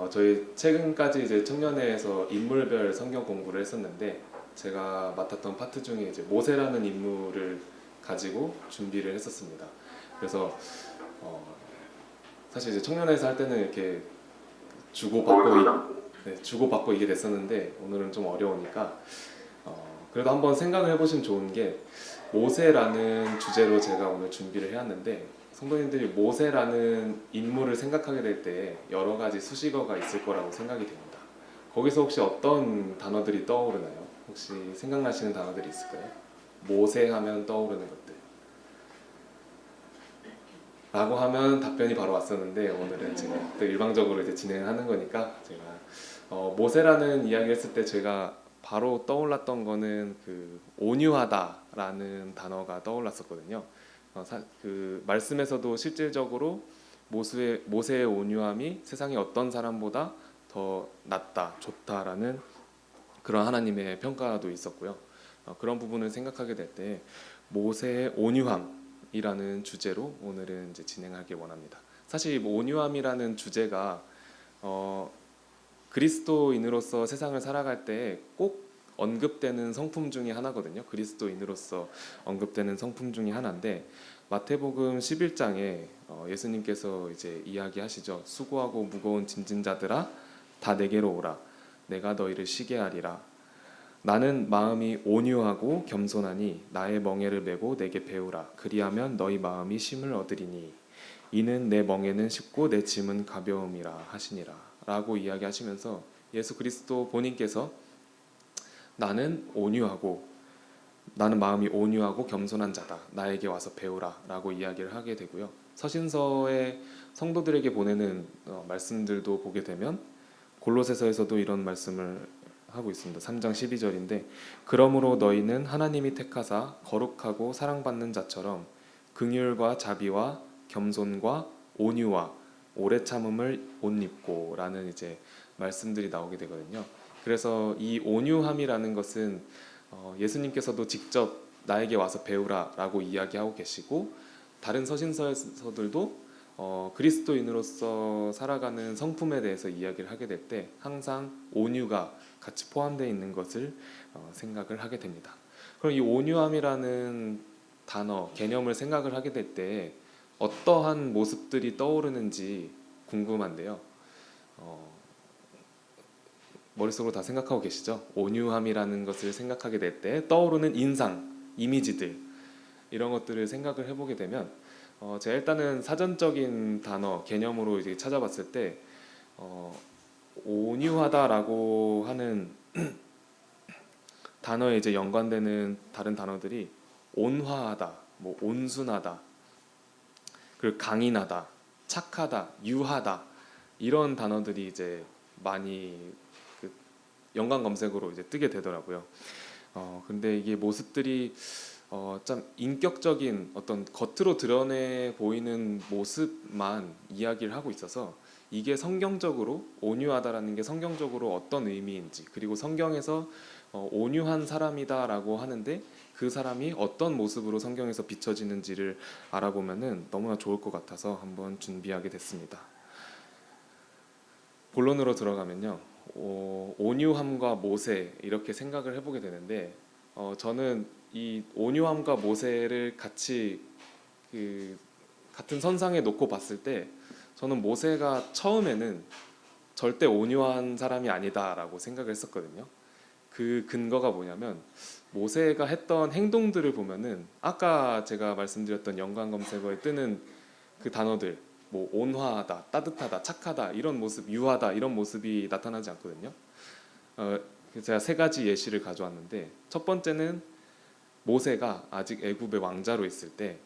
저희 최근까지 이제 청년회에서 인물별 성경 공부를 했었는데 제가 맡았던 파트 중에 이제 모세라는 인물을 가지고 준비를 했었습니다. 그래서 어, 사실 이제 청년회에서 할 때는 이렇게 주고받고 주고받고 이게 됐었는데 오늘은 좀 어려우니까 그래도 한번 생각을 해보시면 좋은 게 모세라는 주제로 제가 오늘 준비를 해왔는데 성도님들이 모세라는 인물을 생각하게 될 때 여러 가지 수식어가 있을 거라고 생각이 됩니다. 거기서 혹시 어떤 단어들이 떠오르나요? 혹시 생각나시는 단어들이 있을까요? 모세 하면 떠오르는 것들 라고 하면 답변이 바로 왔었는데 오늘은 제가 또 일방적으로 이제 진행을 하는 거니까 제가 모세라는 이야기를 했을 때 제가 바로 떠올랐던 거는 그 온유하다라는 단어가 떠올랐었거든요. 그 말씀에서도 실질적으로 모세의 온유함이 세상의 어떤 사람보다 더 낫다, 좋다라는 그런 하나님의 평가도 있었고요. 그런 부분을 생각하게 될 때 모세의 온유함이라는 주제로 오늘은 이제 진행하길 원합니다. 사실 뭐 온유함이라는 주제가 그리스도인으로서 세상을 살아갈 때 꼭 언급되는 성품 중에 하나거든요. 그리스도인으로서 언급되는 성품 중에 하나인데 마태복음 11장에 예수님께서 이제 이야기하시죠. 수고하고 무거운 짐진 자들아 다 내게로 오라. 내가 너희를 쉬게 하리라. 나는 마음이 온유하고 겸손하니 나의 멍에를 메고 내게 배우라. 그리하면 너희 마음이 쉼을 얻으리니 이는 내 멍에는 쉽고 내 짐은 가벼움이라 하시니라. 라고 이야기하시면서 예수 그리스도 본인께서 나는 마음이 온유하고 겸손한 자다. 나에게 와서 배우라. 라고 이야기를 하게 되고요. 서신서의 성도들에게 보내는 말씀들도 보게 되면 골로새서에서도 이런 말씀을 하고 있습니다. 3장 12절인데 그러므로 너희는 하나님이 택하사 거룩하고 사랑받는 자처럼 긍휼과 자비와 겸손과 온유와 오래 참음을 옷 입고 라는 이제 말씀들이 나오게 되거든요. 그래서 이 온유함이라는 것은 예수님께서도 직접 나에게 와서 배우라 라고 이야기하고 계시고 다른 서신서들도 그리스도인으로서 살아가는 성품에 대해서 이야기를 하게 될 때 항상 온유가 같이 포함되어 있는 것을 생각을 하게 됩니다. 그럼 이 온유함이라는 단어, 개념을 생각을 하게 될 때 어떠한 모습들이 떠오르는지 궁금한데요. 머릿속으로 다 생각하고 계시죠? 온유함이라는 것을 생각하게 될 때 떠오르는 인상, 이미지들 이런 것들을 생각을 해보게 되면 제가 일단은 사전적인 단어, 개념으로 이제 찾아봤을 때 온유하다라고 하는 단어에 이제 연관되는 다른 단어들이 온화하다, 뭐 온순하다, 그리고 강인하다, 착하다, 유하다 이런 단어들이 이제 많이 그 연관 검색으로 이제 뜨게 되더라고요. 근데 이게 모습들이 참 인격적인 어떤 겉으로 드러내 보이는 모습만 이야기를 하고 있어서 이게 성경적으로 온유하다라는 게 성경적으로 어떤 의미인지 그리고 성경에서 온유한 사람이다라고 하는데 그 사람이 어떤 모습으로 성경에서 비춰지는지를 알아보면은 너무나 좋을 것 같아서 한번 준비하게 됐습니다. 본론으로 들어가면요. 온유함과 모세 이렇게 생각을 해보게 되는데 저는 이 온유함과 모세를 같이 같은 선상에 놓고 봤을 때 저는 모세가 처음에는 절대 온유한 사람이 아니다라고 생각을 했었거든요. 그 근거가 뭐냐면 모세가 했던 행동들을 보면은 아까 제가 말씀드렸던 연관 검색어에 뜨는 그 단어들 뭐 온화하다, 따뜻하다, 착하다 이런 모습, 유하다 이런 모습이 나타나지 않거든요. 제가 세 가지 예시를 가져왔는데 첫 번째는 모세가 아직 애굽의 왕자로 있을 때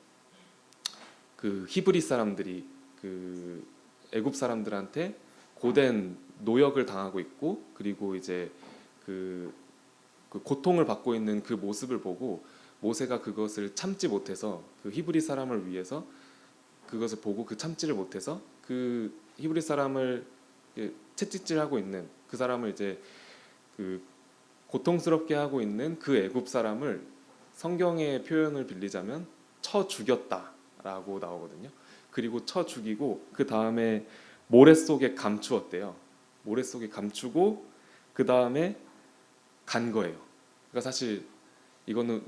그 히브리 사람들이 그 애굽 사람들한테 고된 노역을 당하고 있고 그리고 이제 그 고통을 받고 있는 그 모습을 보고 모세가 그것을 참지 못해서 그 히브리 사람을 위해서 그것을 보고 그 참지를 못해서 그 히브리 사람을 채찍질하고 있는 그 사람을 이제 그 고통스럽게 하고 있는 그 애굽 사람을 성경의 표현을 빌리자면 쳐 죽였다라고 나오거든요. 그리고 쳐 죽이고 그 다음에 모래 속에 감추었대요. 모래 속에 감추고 그 다음에 간 거예요. 그러니까 사실 이거는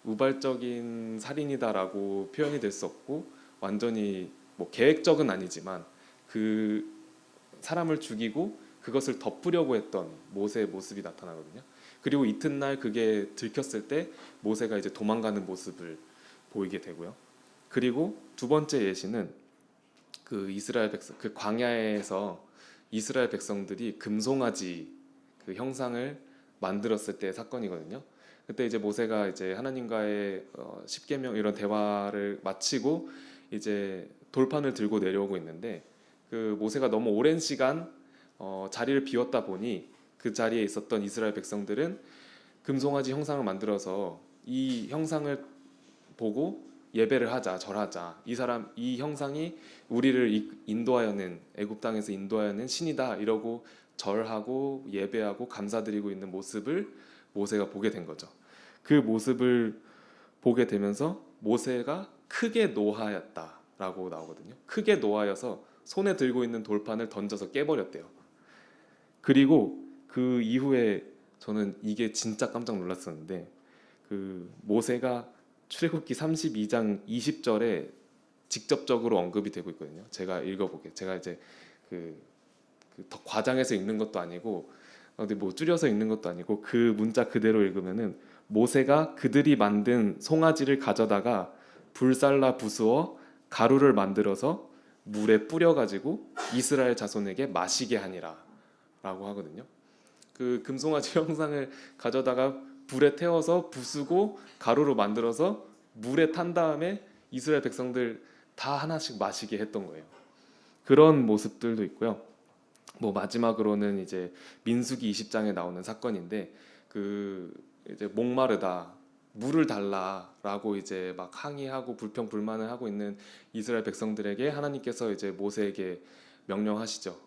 우발적인 살인이다라고 표현이 될 수 없고 완전히 뭐 계획적은 아니지만 그 사람을 죽이고 그것을 덮으려고 했던 모세의 모습이 나타나거든요. 그리고 이튿날 그게 들켰을 때 모세가 이제 도망가는 모습을 보이게 되고요. 그리고 두 번째 예시는 그 이스라엘 백성 그 광야에서 이스라엘 백성들이 금송아지 그 형상을 만들었을 때의 사건이거든요. 그때 이제 모세가 이제 하나님과의 십계명 이런 대화를 마치고 이제 돌판을 들고 내려오고 있는데 그 모세가 너무 오랜 시간 자리를 비웠다 보니 그 자리에 있었던 이스라엘 백성들은 금송아지 형상을 만들어서 이 형상을 보고 예배를 하자, 절하자. 이 형상이 우리를 인도하여는 애굽 땅에서 인도하여는 신이다. 이러고 절하고 예배하고 감사드리고 있는 모습을 모세가 보게 된 거죠. 그 모습을 보게 되면서 모세가 크게 노하였다라고 나오거든요. 크게 노하여서 손에 들고 있는 돌판을 던져서 깨버렸대요. 그리고 그 이후에 저는 이게 진짜 깜짝 놀랐었는데 그 모세가 출애굽기 32장 20절에 직접적으로 언급이 되고 있거든요. 제가 읽어보게. 제가 이제 더 과장해서 읽는 것도 아니고 근데 뭐 줄여서 읽는 것도 아니고 그 문자 그대로 읽으면은 모세가 그들이 만든 송아지를 가져다가 불살라 부수어 가루를 만들어서 물에 뿌려가지고 이스라엘 자손에게 마시게 하니라 라고 하거든요. 그 금송아지 형상을 가져다가 불에 태워서 부수고 가루로 만들어서 물에 탄 다음에 이스라엘 백성들 다 하나씩 마시게 했던 거예요. 그런 모습들도 있고요. 뭐 마지막으로는 이제 민수기 20장에 나오는 사건인데 그 이제 목마르다 물을 달라라고 이제 막 항의하고 불평불만을 하고 있는 이스라엘 백성들에게 하나님께서 이제 모세에게 명령하시죠.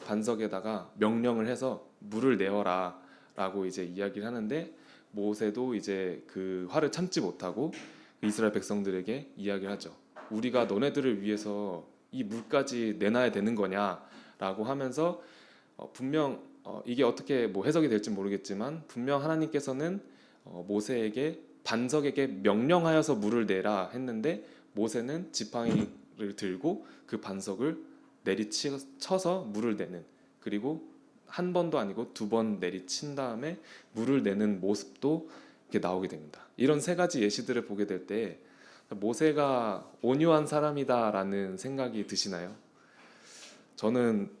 반석에다가 명령을 해서 물을 내어라라고 이제 이야기를 하는데 모세도 이제 그 화를 참지 못하고 이스라엘 백성들에게 이야기를 하죠. 우리가 너네들을 위해서 이 물까지 내놔야 되는 거냐라고 하면서 분명 이게 어떻게 뭐 해석이 될지 모르겠지만 분명 하나님께서는 모세에게 반석에게 명령하여서 물을 내라 했는데 모세는 지팡이를 들고 그 반석을 내리쳐서 물을 내는 그리고 한 번도 아니고 두 번 내리친 다음에 물을 내는 모습도 이렇게 나오게 됩니다. 이런 세 가지 예시들을 보게 될 때 모세가 온유한 사람이다라는 생각이 드시나요? 저는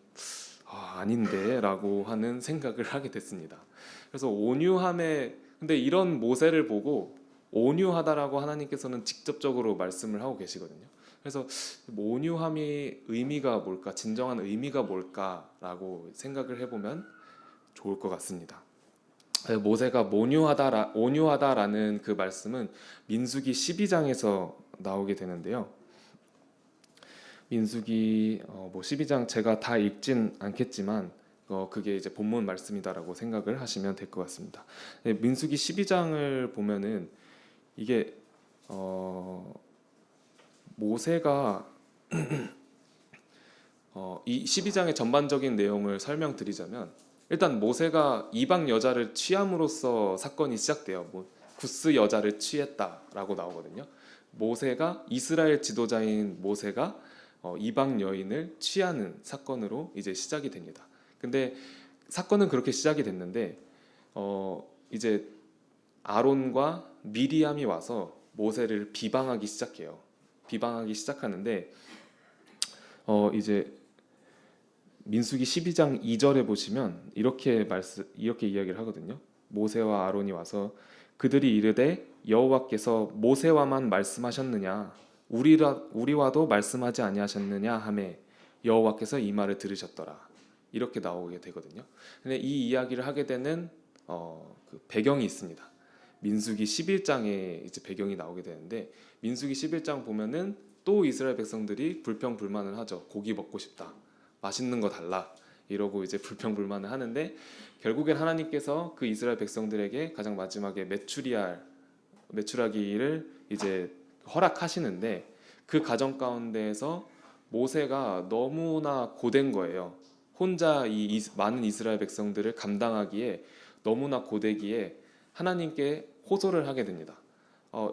아닌데라고 하는 생각을 하게 됐습니다. 그래서 근데 이런 모세를 보고 온유하다라고 하나님께서는 직접적으로 말씀을 하고 계시거든요. 그래서 뭐 온유함이 의미가 뭘까, 진정한 의미가 뭘까라고 생각을 해보면 좋을 것 같습니다. 모세가 온유하다라는 그 말씀은 민수기 12장에서 나오게 되는데요. 민수기 12장 제가 다 읽진 않겠지만 그게 이제 본문 말씀이다라고 생각을 하시면 될 것 같습니다. 민수기 12장을 보면은 이게 모세가 이 12장의 전반적인 내용을 설명드리자면 일단 모세가 이방 여자를 취함으로써 사건이 시작돼요. 뭐 구스 여자를 취했다라고 나오거든요. 모세가 이스라엘 지도자인 모세가 이방 여인을 취하는 사건으로 이제 시작이 됩니다. 근데 사건은 그렇게 시작이 됐는데 이제 아론과 미리암이 와서 모세를 비방하기 시작해요. 비방하기 시작하는데 이제 민수기 12장 2절에 보시면 이렇게 이야기를 하거든요. 모세와 아론이 와서 그들이 이르되 여호와께서 모세와만 말씀하셨느냐 우리와도 말씀하지 아니하셨느냐 하매 여호와께서 이 말을 들으셨더라. 이렇게 나오게 되거든요. 근데 이 이야기를 하게 되는 그 배경이 있습니다. 민수기 11장에 이제 배경이 나오게 되는데 민수기 11장 보면은 또 이스라엘 백성들이 불평불만을 하죠. 고기 먹고 싶다. 맛있는 거 달라. 이러고 이제 불평불만을 하는데 결국엔 하나님께서 그 이스라엘 백성들에게 가장 마지막에 메추라기를 이제 허락하시는데 그 과정 가운데에서 모세가 너무나 고된 거예요. 혼자 많은 이스라엘 백성들을 감당하기에 너무나 고되기에 하나님께 호소를 하게 됩니다.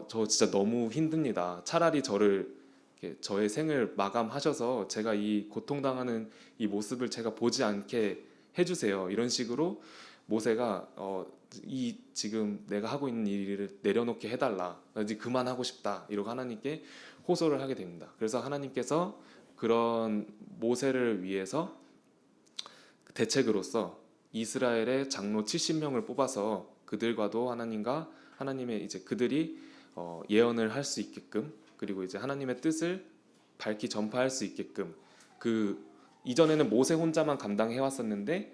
저 진짜 너무 힘듭니다. 차라리 저의 생을 마감하셔서 제가 이 고통당하는 이 모습을 제가 보지 않게 해주세요. 이런 식으로 모세가 이 지금 내가 하고 있는 일을 내려놓게 해달라. 나 이제 그만하고 싶다. 이러고 하나님께 호소를 하게 됩니다. 그래서 하나님께서 그런 모세를 위해서 대책으로서 이스라엘의 장로 70명을 뽑아서 그들과도 하나님의 이제 그들이 예언을 할 수 있게끔, 그리고 이제 하나님의 뜻을 밝히 전파할 수 있게끔, 그 이전에는 모세 혼자만 감당해 왔었는데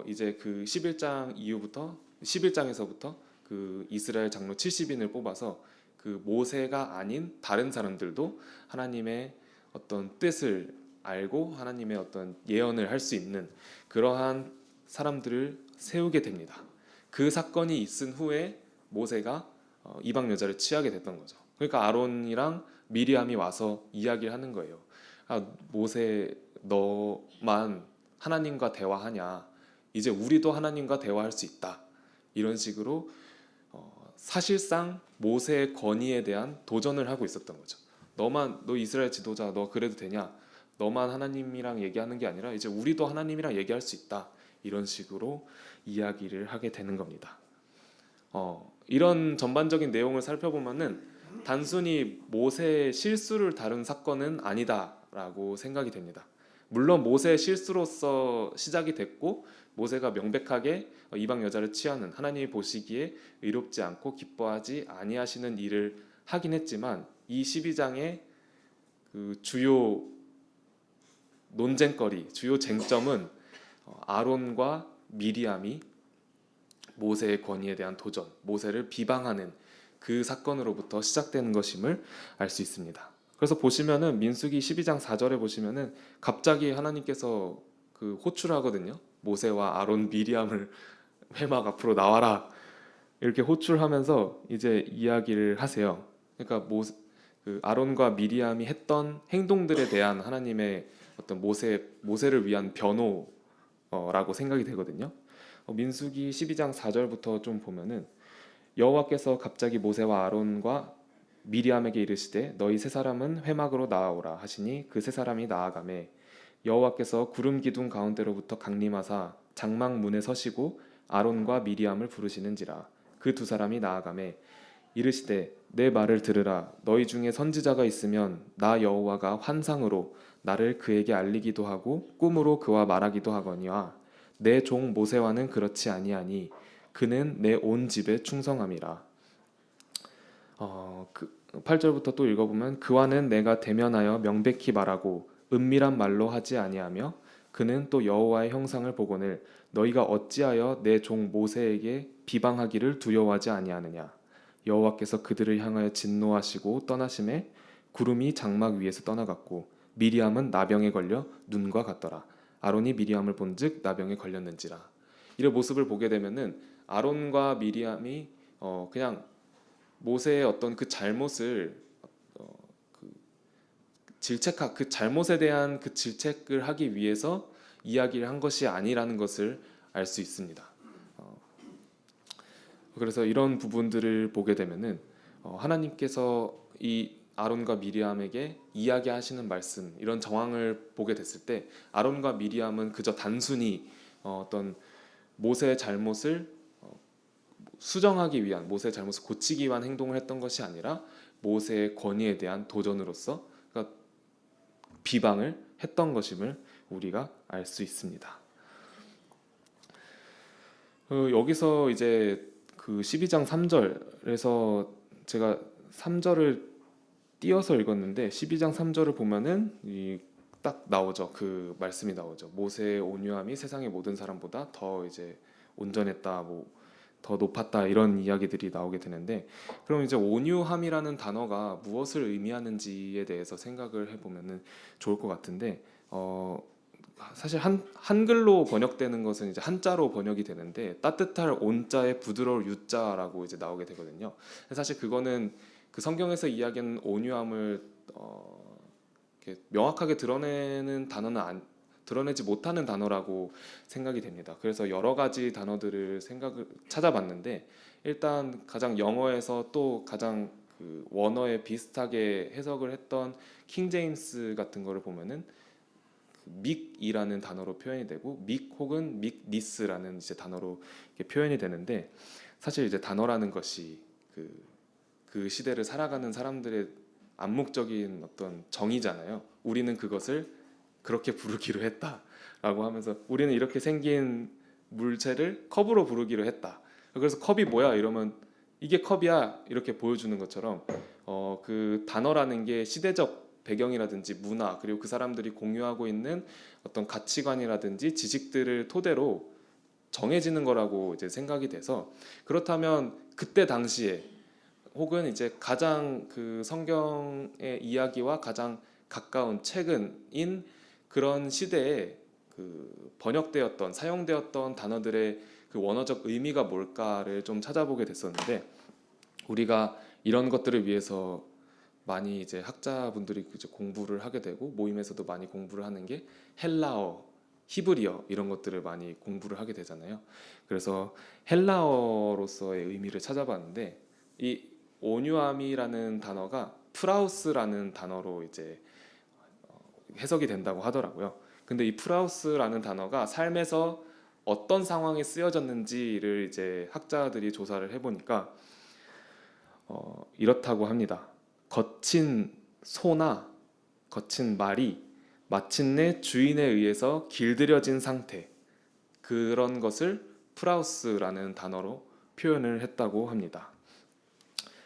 이제 그 11장에서부터 그 이스라엘 장로 70인을 뽑아서 그 모세가 아닌 다른 사람들도 하나님의 어떤 뜻을 알고 하나님의 어떤 예언을 할 수 있는 그러한 사람들을 세우게 됩니다. 그 사건이 있은 후에 모세가 이방 여자를 취하게 됐던 거죠. 그러니까 아론이랑 미리암이 와서 이야기를 하는 거예요. 모세, 너만 하나님과 대화하냐? 이제 우리도 하나님과 대화할 수 있다. 이런 식으로 사실상 모세의 권위에 대한 도전을 하고 있었던 거죠. 너 이스라엘 지도자, 너 그래도 되냐? 너만 하나님이랑 얘기하는 게 아니라 이제 우리도 하나님이랑 얘기할 수 있다. 이런 식으로 이야기를 하게 되는 겁니다. 이런 전반적인 내용을 살펴보면은 단순히 모세의 실수를 다룬 사건은 아니다라고 생각이 됩니다. 물론 모세의 실수로서 시작이 됐고 모세가 명백하게 이방 여자를 취하는, 하나님이 보시기에 의롭지 않고 기뻐하지 아니하시는 일을 하긴 했지만 이 12장의 그 주요 논쟁거리, 주요 쟁점은 아론과 미리암이 모세의 권위에 대한 도전, 모세를 비방하는 그 사건으로부터 시작되는 것임을 알 수 있습니다. 그래서 보시면은 민수기 12장 4절에 보시면은 갑자기 하나님께서 그 호출하거든요. 모세와 아론, 미리암을 회막 앞으로 나와라. 이렇게 호출하면서 이제 이야기를 하세요. 그러니까 그 아론과 미리암이 했던 행동들에 대한 하나님의 어떤 모세를 위한 변호라고 생각이 되거든요. 민수기 12장 4절부터 좀 보면은 여호와께서 갑자기 모세와 아론과 미리암에게 이르시되 너희 세 사람은 회막으로 나아오라 하시니 그 세 사람이 나아가매 여호와께서 구름 기둥 가운데로부터 강림하사 장막 문에 서시고 아론과 미리암을 부르시는지라 그 두 사람이 나아가매 이르시되 내 말을 들으라 너희 중에 선지자가 있으면 나 여호와가 환상으로 나를 그에게 알리기도 하고 꿈으로 그와 말하기도 하거니와 내 종 모세와는 그렇지 아니하니 그는 내 온 집에 충성함이라. 8절부터 또 읽어보면 그와는 내가 대면하여 명백히 말하고 은밀한 말로 하지 아니하며 그는 또 여호와의 형상을 보거늘 너희가 어찌하여 내 종 모세에게 비방하기를 두려워하지 아니하느냐. 여호와께서 그들을 향하여 진노하시고 떠나심에 구름이 장막 위에서 떠나갔고 미리암은 나병에 걸려 눈과 같더라. 아론이 미리암을 본즉 나병에 걸렸는지라. 이런 모습을 보게 되면은 아론과 미리암이 그냥 모세의 어떤 그 잘못을 그 잘못에 대한 그 질책을 하기 위해서 이야기를 한 것이 아니라는 것을 알 수 있습니다. 그래서 이런 부분들을 보게 되면은 하나님께서 이 아론과 미리암에게 이야기하시는 말씀, 이런 정황을 보게 됐을 때 아론과 미리암은 그저 단순히 어떤 모세의 잘못을 수정하기 위한, 모세의 잘못을 고치기 위한 행동을 했던 것이 아니라 모세의 권위에 대한 도전으로서 그러니까 비방을 했던 것임을 우리가 알 수 있습니다. 여기서 이제 그 12장 3절에서 제가 3절을 띄어서 읽었는데 12장 3절을 보면은 딱 나오죠. 그 말씀이 나오죠. 모세의 온유함이 세상의 모든 사람보다 더 이제 온전했다, 뭐 더 높았다 이런 이야기들이 나오게 되는데 그럼 이제 온유함이라는 단어가 무엇을 의미하는지에 대해서 생각을 해보면은 좋을 것 같은데 사실 한글로 번역되는 것은 이제 한자로 번역이 되는데 따뜻할 온자에 부드러울 유자라고 이제 나오게 되거든요. 사실 그거는 그 성경에서 이야기하는 온유함을 이렇게 명확하게 드러내지 못하는 단어라고 생각이 됩니다. 그래서 여러 가지 단어들을 생각을 찾아봤는데 일단 가장 영어에서 또 가장 그 원어에 비슷하게 해석을 했던 킹 제임스 같은 거를 보면은 믹이라는 단어로 표현이 되고 믹 혹은 믹니스라는 이제 단어로 이렇게 표현이 되는데 사실 이제 단어라는 것이 그 시대를 살아가는 사람들의 암묵적인 어떤 정의잖아요. 우리는 그것을 그렇게 부르기로 했다라고 하면서 우리는 이렇게 생긴 물체를 컵으로 부르기로 했다. 그래서 컵이 뭐야 이러면 이게 컵이야 이렇게 보여주는 것처럼 그 단어라는 게 시대적 배경이라든지 문화 그리고 그 사람들이 공유하고 있는 어떤 가치관이라든지 지식들을 토대로 정해지는 거라고 이제 생각이 돼서 그렇다면 그때 당시에 혹은 이제 가장 그 성경의 이야기와 가장 가까운 최근인 그런 시대에 그 번역되었던 사용되었던 단어들의 그 원어적 의미가 뭘까를 좀 찾아보게 됐었는데 우리가 이런 것들을 위해서 많이 이제 학자분들이 이제 공부를 하게 되고 모임에서도 많이 공부를 하는 게 헬라어, 히브리어 이런 것들을 많이 공부를 하게 되잖아요. 그래서 헬라어로서의 의미를 찾아봤는데 이 온유함이라는 단어가 프라우스라는 단어로 이제 해석이 된다고 하더라고요. 근데 이 프라우스라는 단어가 삶에서 어떤 상황에 쓰여졌는지를 이제 학자들이 조사를 해보니까 이렇다고 합니다. 거친 소나 거친 말이 마침내 주인에 의해서 길들여진 상태 그런 것을 프라우스라는 단어로 표현을 했다고 합니다.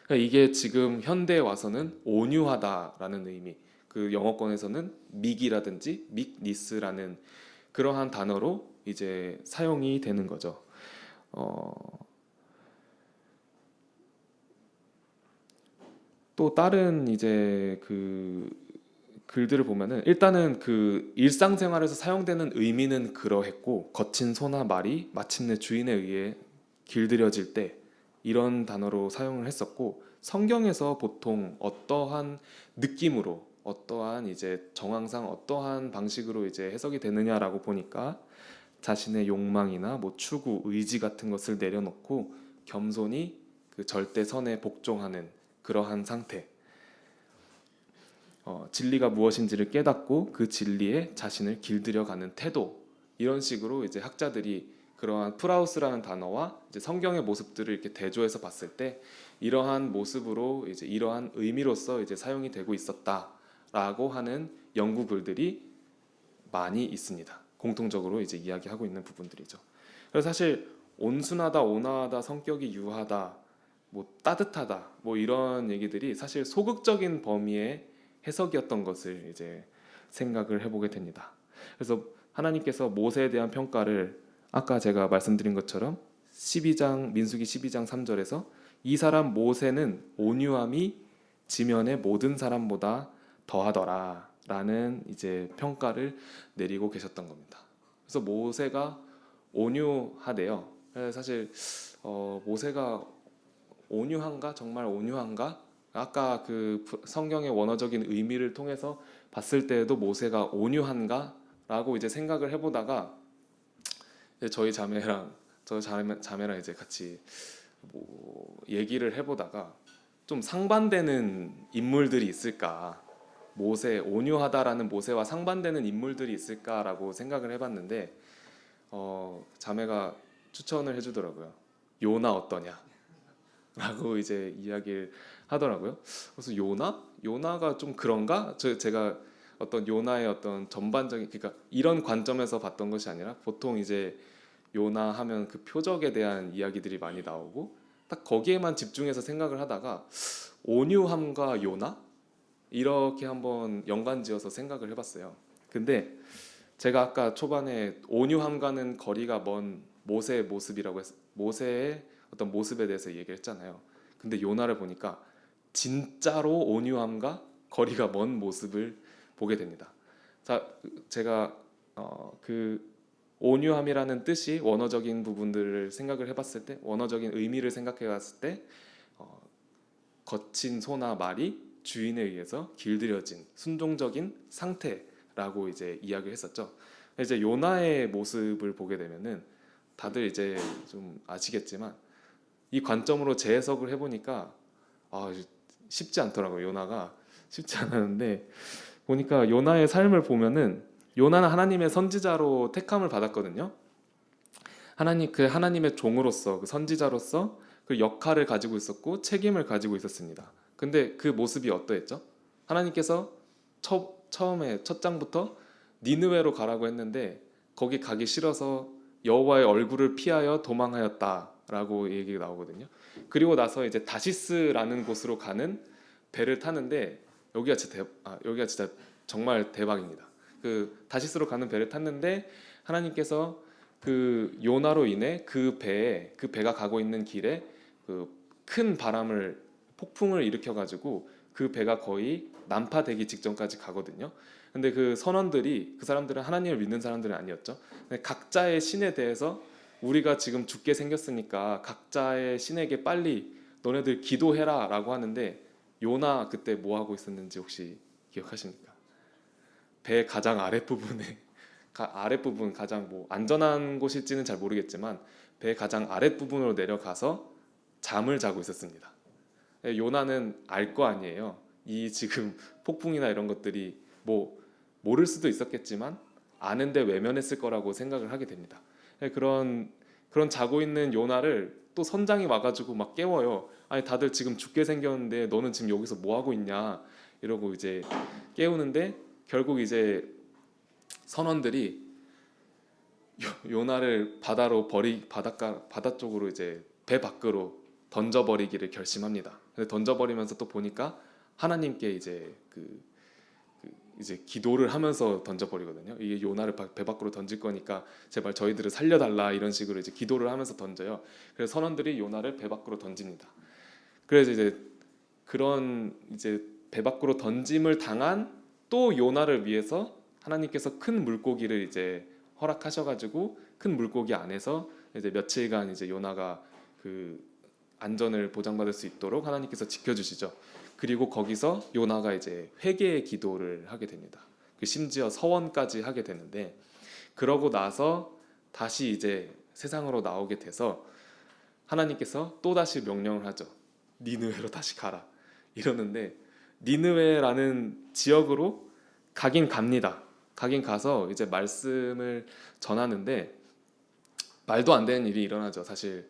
그러니까 이게 지금 현대에 와서는 온유하다라는 의미, 그 영어권에서는 믹이라든지 믹니스라는 그러한 단어로 이제 사용이 되는 거죠. 또 다른 이제 그 글들을 보면은 일단은 그 일상생활에서 사용되는 의미는 그러했고 거친 소나 말이 마침내 주인에 의해 길들여질 때 이런 단어로 사용을 했었고 성경에서 보통 어떠한 느낌으로 어떠한 이제 정황상 어떠한 방식으로 이제 해석이 되느냐라고 보니까 자신의 욕망이나 뭐 추구, 의지 같은 것을 내려놓고 겸손히 그 절대선에 복종하는 그러한 상태 진리가 무엇인지를 깨닫고 그 진리에 자신을 길들여가는 태도 이런 식으로 이제 학자들이 그러한 프라우스라는 단어와 이제 성경의 모습들을 이렇게 대조해서 봤을 때 이러한 모습으로 이제 이러한 의미로서 이제 사용이 되고 있었다라고 하는 연구 글들이 많이 있습니다. 공통적으로 이제 이야기하고 있는 부분들이죠. 그래서 사실 온순하다, 온화하다, 성격이 유하다, 뭐 따뜻하다, 뭐 이런 얘기들이 사실 소극적인 범위의 해석이었던 것을 이제 생각을 해보게 됩니다. 그래서 하나님께서 모세에 대한 평가를 아까 제가 말씀드린 것처럼 12장 민수기 12장 3절에서 이 사람 모세는 온유함이 지면의 모든 사람보다 더하더라 라는 이제 평가를 내리고 계셨던 겁니다. 그래서 모세가 온유하대요. 사실 모세가 온유한가 정말 온유한가 아까 그 성경의 원어적인 의미를 통해서 봤을 때에도 모세가 온유한가라고 이제 생각을 해보다가 저희 자매랑 이제 같이 뭐 얘기를 해보다가 좀 상반되는 인물들이 있을까 온유하다라는 모세와 상반되는 인물들이 있을까라고 생각을 해봤는데 자매가 추천을 해주더라고요. 요나 어떠냐? 라고 이제 이야기를 하더라고요. 그래서 요나가 좀 그런가? 제가 어떤 요나의 어떤 전반적인 그러니까 이런 관점에서 봤던 것이 아니라 보통 이제 요나 하면 그 표적에 대한 이야기들이 많이 나오고 딱 거기에만 집중해서 생각을 하다가 온유함과 요나 이렇게 한번 연관지어서 생각을 해봤어요. 근데 제가 아까 초반에 온유함과는 거리가 먼 모세의 모습이라고 모세의 어떤 모습에 대해서 얘기를 했잖아요. 근데 요나를 보니까 진짜로 온유함과 거리가 먼 모습을 보게 됩니다. 자, 제가 그 온유함이라는 뜻이 원어적인 부분들을 생각을 해봤을 때 원어적인 의미를 생각해봤을 때 거친 소나 말이 주인에 의해서 길들여진 순종적인 상태라고 이제 이야기를 했었죠. 이제 요나의 모습을 보게 되면은 다들 이제 좀 아시겠지만 이 관점으로 재해석을 해보니까 쉽지 않더라고요. 요나가 쉽지 않았는데 보니까 요나의 삶을 보면은 요나는 하나님의 선지자로 택함을 받았거든요. 하나님의 종으로서 그 선지자로서 그 역할을 가지고 있었고 책임을 가지고 있었습니다. 근데 그 모습이 어떠했죠? 하나님께서 처음에 첫 장부터 니느웨로 가라고 했는데 거기 가기 싫어서 여호와의 얼굴을 피하여 도망하였다라고 얘기가 나오거든요. 그리고 나서 이제 다시스라는 곳으로 가는 배를 타는데 여기가 진짜 정말 대박입니다. 그 다시스로 가는 배를 탔는데 하나님께서 그 요나로 인해 그 배가 가고 있는 길에 그 큰 폭풍을 일으켜 가지고 그 배가 거의 난파되기 직전까지 가거든요. 근데 그 사람들은 하나님을 믿는 사람들은 아니었죠. 근데 각자의 신에 대해서 우리가 지금 죽게 생겼으니까 각자의 신에게 빨리 너네들 기도해라라고 하는데 요나 그때 뭐 하고 있었는지 혹시 기억하십니까? 배 가장 아랫부분에 아랫부분 가장 뭐 안전한 곳일지는 잘 모르겠지만 배 가장 아랫부분으로 내려가서 잠을 자고 있었습니다. 요나는 알 거 아니에요. 이 지금 폭풍이나 이런 것들이 뭐 모를 수도 있었겠지만 아는데 외면했을 거라고 생각을 하게 됩니다. 그런 자고 있는 요나를 또 선장이 와가지고 막 깨워요. 아니 다들 지금 죽게 생겼는데 너는 지금 여기서 뭐 하고 있냐 이러고 이제 깨우는데 결국 이제 선원들이 요나를 바다 쪽으로 이제 배 밖으로 던져버리기를 결심합니다. 근데 던져버리면서 또 보니까 하나님께 이제 기도를 하면서 던져버리거든요. 이게 요나를 배 밖으로 던질 거니까 제발 저희들을 살려달라 이런 식으로 이제 기도를 하면서 던져요. 그래서 선원들이 요나를 배 밖으로 던집니다. 그래서 이제 그런 이제 배 밖으로 던짐을 당한 또 요나를 위해서 하나님께서 큰 물고기를 이제 허락하셔가지고 큰 물고기 안에서 이제 며칠간 이제 요나가 그 안전을 보장받을 수 있도록 하나님께서 지켜주시죠. 그리고 거기서 요나가 이제 회개의 기도를 하게 됩니다. 심지어 서원까지 하게 되는데 그러고 나서 다시 이제 세상으로 나오게 돼서 하나님께서 또 다시 명령을 하죠. 니느웨로 다시 가라. 이러는데 니느웨라는 지역으로 가긴 갑니다. 가긴 가서 이제 말씀을 전하는데 말도 안 되는 일이 일어나죠. 사실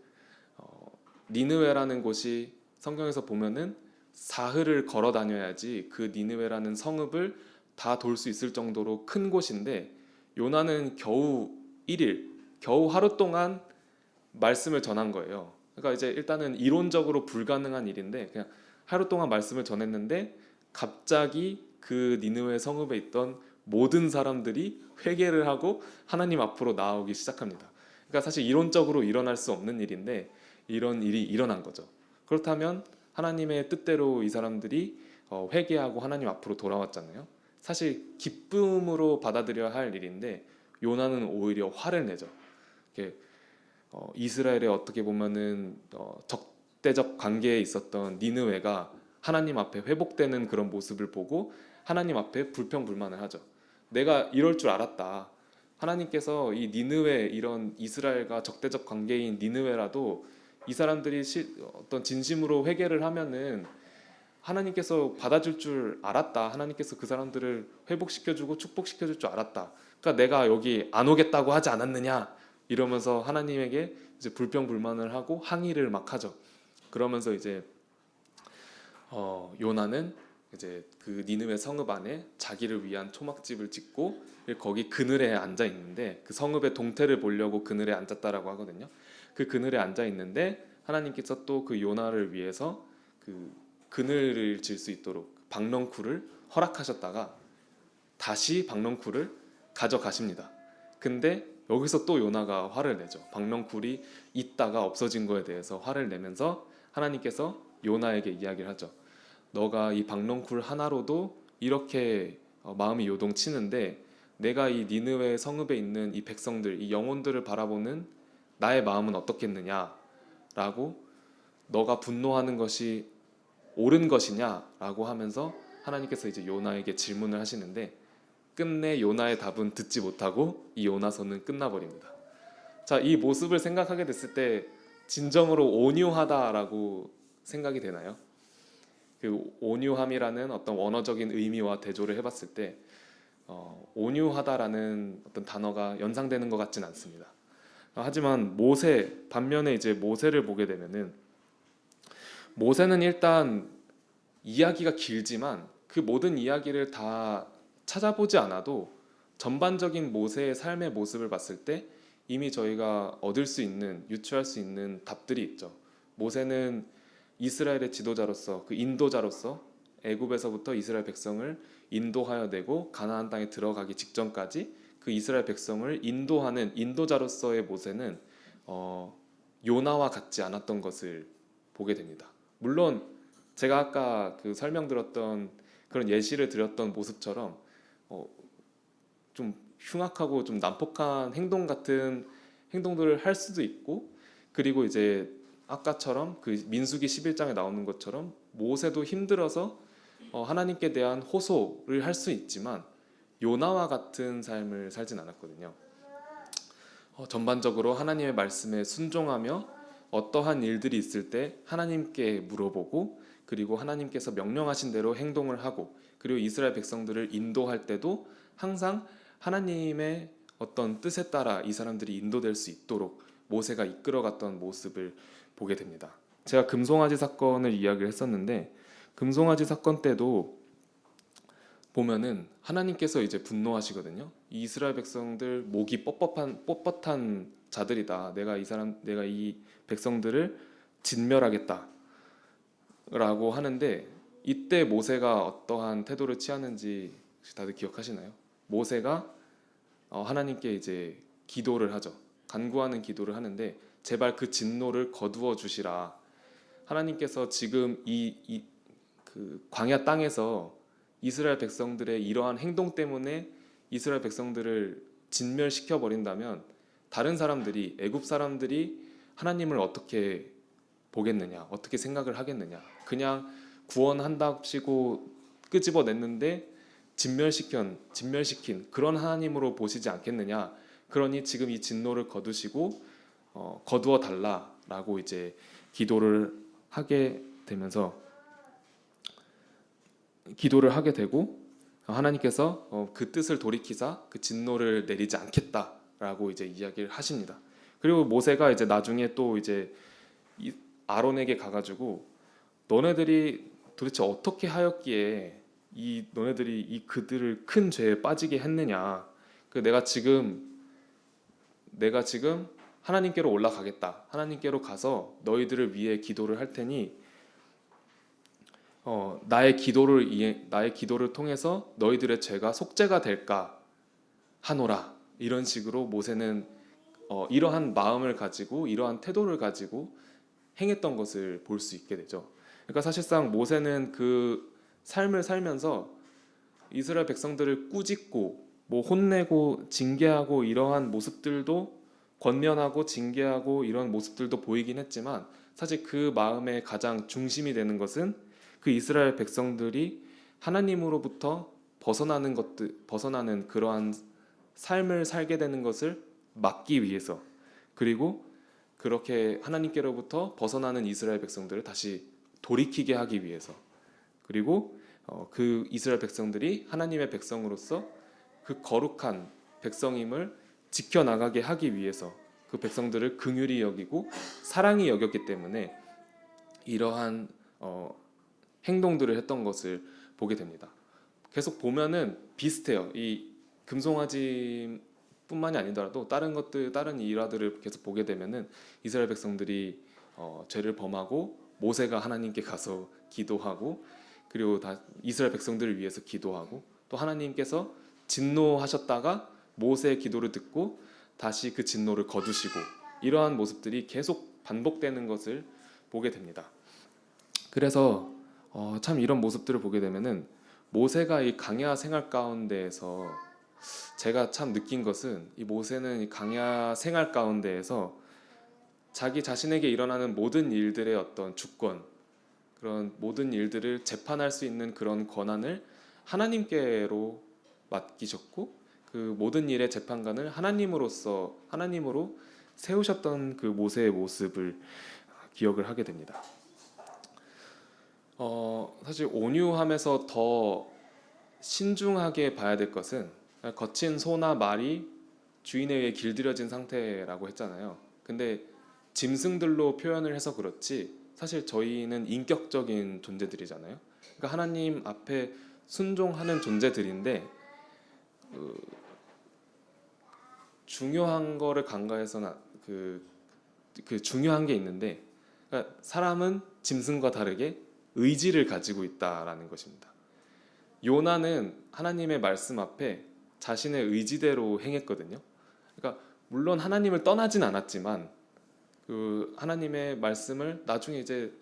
니느웨라는 곳이 성경에서 보면은 사흘을 걸어 다녀야지 그 니느웨라는 성읍을 다 돌 수 있을 정도로 큰 곳인데 요나는 겨우 1일, 겨우 하루 동안 말씀을 전한 거예요. 그러니까 이제 일단은 이론적으로 불가능한 일인데 그냥 하루 동안 말씀을 전했는데 갑자기 그 니느웨 성읍에 있던 모든 사람들이 회개를 하고 하나님 앞으로 나오기 시작합니다. 그러니까 사실 이론적으로 일어날 수 없는 일인데 이런 일이 일어난 거죠. 그렇다면 하나님의 뜻대로 이 사람들이 회개하고 하나님 앞으로 돌아왔잖아요. 사실 기쁨으로 받아들여야 할 일인데 요나는 오히려 화를 내죠. 이스라엘의 어떻게 보면은 적대적 관계에 있었던 니느웨가 하나님 앞에 회복되는 그런 모습을 보고 하나님 앞에 불평불만을 하죠. 내가 이럴 줄 알았다. 하나님께서 이 니느웨 이런 이스라엘과 적대적 관계인 니느웨라도 이 사람들이 어떤 진심으로 회개를 하면은 하나님께서 받아줄 줄 알았다. 하나님께서 그 사람들을 회복시켜주고 축복시켜줄 줄 알았다. 그러니까 내가 여기 안 오겠다고 하지 않았느냐 이러면서 하나님에게 이제 불평불만을 하고 항의를 막 하죠. 그러면서 이제 요나는 이제 그 니느웨 성읍 안에 자기를 위한 초막집을 짓고 거기 그늘에 앉아 있는데 그 성읍의 동태를 보려고 그늘에 앉았다라고 하거든요. 그 그늘에 앉아 있는데 하나님께서 또 그 요나를 위해서 그 그늘을 질 수 있도록 박넝쿨을 허락하셨다가 다시 박넝쿨을 가져가십니다. 근데 여기서 또 요나가 화를 내죠. 박넝쿨이 있다가 없어진 거에 대해서 화를 내면서 하나님께서 요나에게 이야기를 하죠. 너가 이 박넝쿨 하나로도 이렇게 마음이 요동치는데 내가 이 니느웨 성읍에 있는 이 백성들, 이 영혼들을 바라보는 나의 마음은 어떻겠느냐라고 너가 분노하는 것이 옳은 것이냐라고 하면서 하나님께서 이제 요나에게 질문을 하시는데 끝내 요나의 답은 듣지 못하고 이 요나서는 끝나버립니다. 자, 이 모습을 생각하게 됐을 때 진정으로 온유하다라고 생각이 되나요? 그 온유함이라는 어떤 원어적인 의미와 대조를 해봤을 때 온유하다라는 어떤 단어가 연상되는 것 같진 않습니다. 하지만 모세 반면에 이제 모세를 보게 되면은 모세는 일단 이야기가 길지만 그 모든 이야기를 다 찾아보지 않아도 전반적인 모세의 삶의 모습을 봤을 때 이미 저희가 얻을 수 있는 유추할 수 있는 답들이 있죠. 모세는 이스라엘의 지도자로서 그 인도자로서 애굽에서부터 이스라엘 백성을 인도하여 내고 가나안 땅에 들어가기 직전까지 그 이스라엘 백성을 인도하는 인도자로서의 모세는 요나와 같지 않았던 것을 보게 됩니다. 물론 제가 아까 그 설명드렸던 그런 예시를 드렸던 모습처럼 좀 흉악하고 좀 난폭한 행동 같은 행동들을 할 수도 있고, 그리고 이제 아까처럼 그 민수기 11장에 나오는 것처럼 모세도 힘들어서 하나님께 대한 호소를 할 수 있지만 요나와 같은 삶을 살진 않았거든요. 전반적으로 하나님의 말씀에 순종하며 어떠한 일들이 있을 때 하나님께 물어보고, 그리고 하나님께서 명령하신 대로 행동을 하고, 그리고 이스라엘 백성들을 인도할 때도 항상 하나님의 어떤 뜻에 따라 이 사람들이 인도될 수 있도록 모세가 이끌어갔던 모습을 보게 됩니다. 제가 금송아지 사건을 이야기를 했었는데 금송아지 사건 때도 보면은 하나님께서 이제 분노하시거든요. 이 이스라엘 백성들 목이 뻣뻣한 자들이다. 내가 이 백성들을 진멸하겠다라고 하는데, 이때 모세가 어떠한 태도를 취하는지 다들 기억하시나요? 모세가 하나님께 이제 기도를 하죠. 간구하는 기도를 하는데 제발 그 진노를 거두어 주시라. 하나님께서 지금 그 광야 땅에서 이스라엘 백성들의 이러한 행동 때문에 이스라엘 백성들을 진멸시켜 버린다면 다른 사람들이, 애굽 사람들이 하나님을 어떻게 보겠느냐, 어떻게 생각을 하겠느냐. 그냥 구원한답시고 끄집어냈는데 진멸시킨 그런 하나님으로 보시지 않겠느냐. 그러니 지금 이 진노를 거두시고 거두어 달라라고 이제 기도를 하게 되고, 하나님께서 그 뜻을 돌이키사 그 진노를 내리지 않겠다라고 이제 이야기를 하십니다. 그리고 모세가 이제 나중에 또 이제 아론에게 가가지고 너네들이 도대체 어떻게 하였기에 너네들이 그들을 큰 죄에 빠지게 했느냐. 내가 지금 하나님께로 올라가겠다. 하나님께로 가서 너희들을 위해 기도를 할 테니 나의 기도를 통해서 너희들의 죄가 속죄가 될까 하노라. 이런 식으로 모세는 이러한 마음을 가지고 이러한 태도를 가지고 행했던 것을 볼 수 있게 되죠. 그러니까 사실상 모세는 그 삶을 살면서 이스라엘 백성들을 꾸짖고 혼내고 징계하고 이러한 모습들도, 권면하고 징계하고 이런 모습들도 보이긴 했지만 사실 그 마음의 가장 중심이 되는 것은 그 이스라엘 백성들이 하나님으로부터 벗어나는 그러한 삶을 살게 되는 것을 막기 위해서, 그리고 그렇게 하나님께로부터 벗어나는 이스라엘 백성들을 다시 돌이키게 하기 위해서, 그리고 그 이스라엘 백성들이 하나님의 백성으로서 그 거룩한 백성임을 지켜나가게 하기 위해서 그 백성들을 긍휼히 여기고 사랑히 여겼기 때문에 이러한 행동들을 했던 것을 보게 됩니다. 계속 보면은 비슷해요. 이 금송아지뿐만이 아니더라도 다른 일화들을 계속 보게 되면은 이스라엘 백성들이 죄를 범하고 모세가 하나님께 가서 기도하고, 그리고 다 이스라엘 백성들을 위해서 기도하고, 또 하나님께서 진노하셨다가 모세의 기도를 듣고 다시 그 진노를 거두시고, 이러한 모습들이 계속 반복되는 것을 보게 됩니다. 그래서 참 이런 모습들을 보게 되면은 모세가 이 광야 생활 가운데에서 제가 참 느낀 것은, 이 모세는 이 광야 생활 가운데에서 자기 자신에게 일어나는 모든 일들의 어떤 주권, 그런 모든 일들을 재판할 수 있는 그런 권한을 하나님께로 맡기셨고 그 모든 일의 재판관을 하나님으로 세우셨던 그 모세의 모습을 기억을 하게 됩니다. 사실 온유함에서 더 신중하게 봐야 될 것은 거친 소나 말이 주인에 의해 길들여진 상태라고 했잖아요. 근데 짐승들로 표현을 해서 그렇지 사실 저희는 인격적인 존재들이잖아요. 그러니까 하나님 앞에 순종하는 존재들인데 중요한 거를 간과해서는 그 중요한 게 있는데 그러니까 사람은 짐승과 다르게 의지를 가지고 있다라는 것입니다. 요나는 하나님의 말씀 앞에 자신의 의지대로 행했거든요. 그러니까 물론 하나님을 떠나진 않았지만 그 하나님의 말씀을 나중에 이제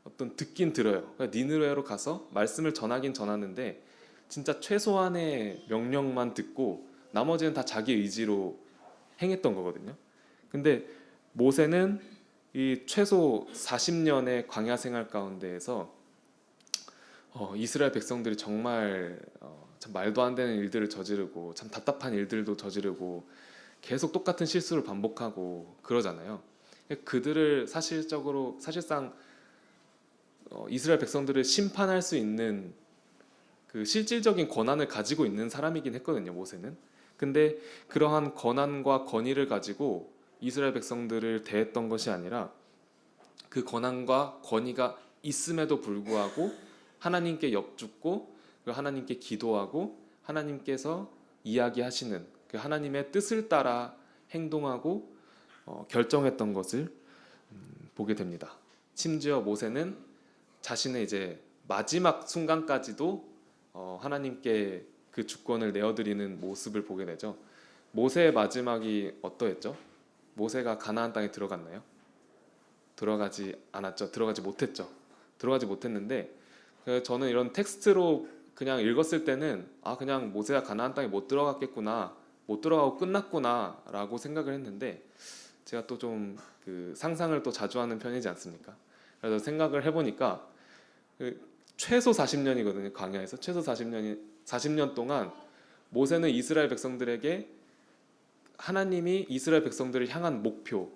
어떤 듣긴 들어요. 그러니까 니느웨로 가서 말씀을 전하긴 전하는데 진짜 최소한의 명령만 듣고 나머지는 다 자기 의지로 행했던 거거든요. 근데 모세는 이 최소 40년의 광야 생활 가운데에서 이스라엘 백성들이 정말 참 말도 안 되는 일들을 저지르고 참 답답한 일들도 저지르고 계속 똑같은 실수를 반복하고 그러잖아요. 그들을 사실상 이스라엘 백성들을 심판할 수 있는 그 실질적인 권한을 가지고 있는 사람이긴 했거든요, 모세는. 근데 그러한 권한과 권위를 가지고 이스라엘 백성들을 대했던 것이 아니라 그 권한과 권위가 있음에도 불구하고 하나님께 엽죽고 하나님께 기도하고 하나님께서 이야기하시는 그 하나님의 뜻을 따라 행동하고 결정했던 것을 보게 됩니다. 심지어 모세는 자신의 이제 마지막 순간까지도 하나님께 그 주권을 내어드리는 모습을 보게 되죠. 모세의 마지막이 어떠했죠? 모세가 가나안 땅에 들어갔나요? 들어가지 않았죠. 들어가지 못했죠. 들어가지 못했는데 저는 이런 텍스트로 그냥 읽었을 때는 그냥 모세가 가나안 땅에 못 들어갔겠구나, 못 들어가고 끝났구나라고 생각을 했는데 제가 또 좀 그 상상을 또 자주 하는 편이지 않습니까? 그래서 생각을 해보니까 최소 40년이거든요. 광야에서 최소 40년 동안 모세는 이스라엘 백성들에게 하나님이 이스라엘 백성들을 향한 목표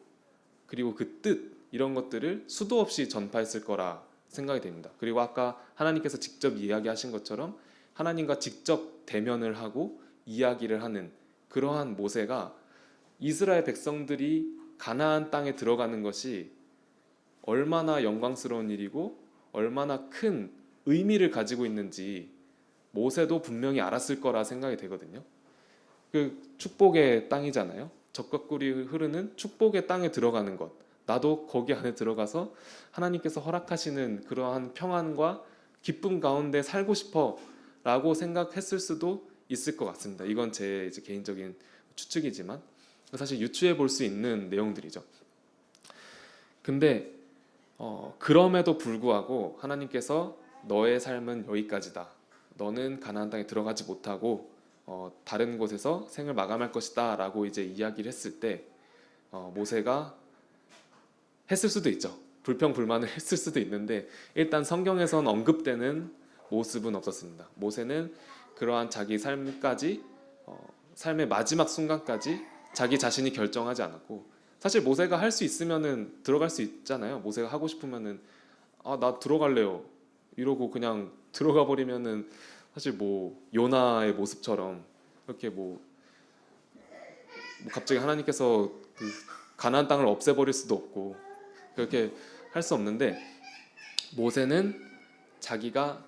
그리고 그 뜻 이런 것들을 수도 없이 전파했을 거라 생각이 됩니다. 그리고 아까 하나님께서 직접 이야기하신 것처럼 하나님과 직접 대면을 하고 이야기를 하는 그러한 모세가 이스라엘 백성들이 가나안 땅에 들어가는 것이 얼마나 영광스러운 일이고 얼마나 큰 의미를 가지고 있는지 모세도 분명히 알았을 거라 생각이 되거든요. 그 축복의 땅이잖아요. 적과 꿀이 흐르는 축복의 땅에 들어가는 것. 나도 거기 안에 들어가서 하나님께서 허락하시는 그러한 평안과 기쁨 가운데 살고 싶어라고 생각했을 수도 있을 것 같습니다. 이건 제 이제 개인적인 추측이지만 사실 유추해 볼 수 있는 내용들이죠. 근데 그럼에도 불구하고 하나님께서 너의 삶은 여기까지다. 너는 가나안 땅에 들어가지 못하고 다른 곳에서 생을 마감할 것이다라고 이제 이야기를 했을 때 모세가 했을 수도 있죠. 불평불만을 했을 수도 있는데 일단 성경에선 언급되는 모습은 없었습니다. 모세는 그러한 자기 삶까지 삶의 마지막 순간까지 자기 자신이 결정하지 않았고 사실 모세가 할 수 있으면은 들어갈 수 있잖아요. 모세가 하고 싶으면은 나 들어갈래요. 이러고 그냥 들어가 버리면은 사실 뭐 요나의 모습처럼 이렇게 뭐 갑자기 하나님께서 그 가나안 땅을 없애버릴 수도 없고 그렇게 할 수 없는데 모세는 자기가